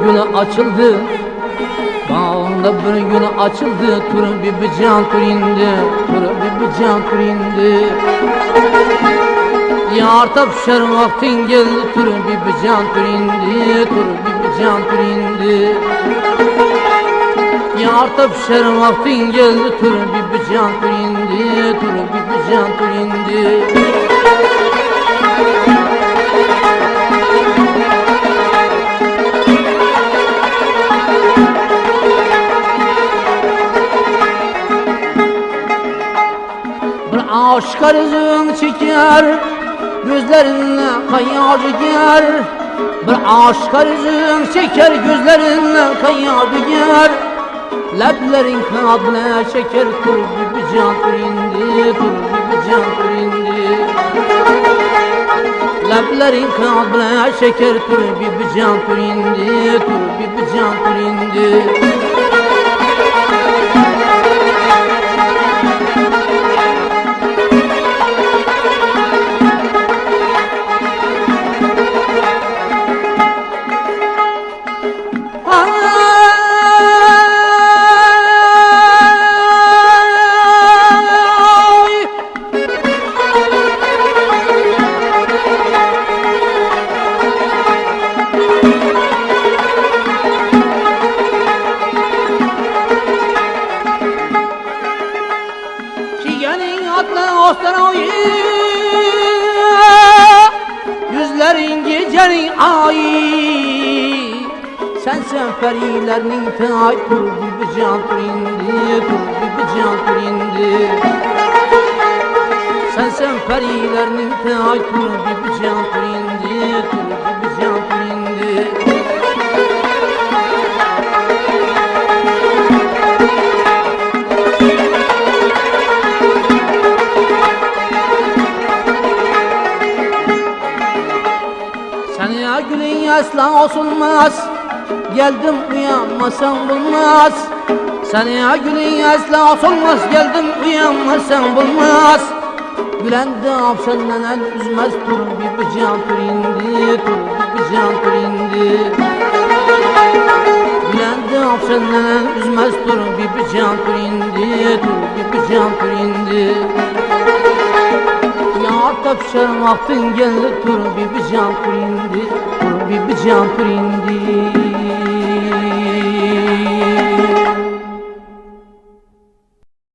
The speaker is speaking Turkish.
gül açıldı, bağında bir gül açıldı. Tur bir can tur indi, tur bir can tur indi. Yar tapşar vaktin geldi, tur bir can tur indi, tur bir can tur indi. Yar tapşar vaktin geldi, tur bir can tur indi, tur bir can tur indi. Aşk arzun çeker, gözlerinle kayar gider. Bir aşk arzun çeker, gözlerinle kayar gider. Leblerin kanadına çeker, tur bir can tur indi, tur bir can tur indi. Leblerin kanadına çeker, tur bir can tur indi, tur bir can tur indi. Yüzlerin gecenin ayı, sen perilerinin tay. Tur bir can tur indi, tur bir can tur indi. Sen perilerinin tay. Tur bir can tur indi, tur bir can tur indi. Sana gülün asla olmaz, geldim uyanmasan bulmaz. Sana gülün asla olmaz, geldim uyanmasan bulmaz. Gülen de afşandan el üzmez, tur bir can tur indi, tur bir can tur indi. Gülen de afşandan el üzmez, tur bir can tur indi, tur bir can tur indi. Yar tapşar vaktin geldi, tur bir can tur indi, tur bir can tur indi.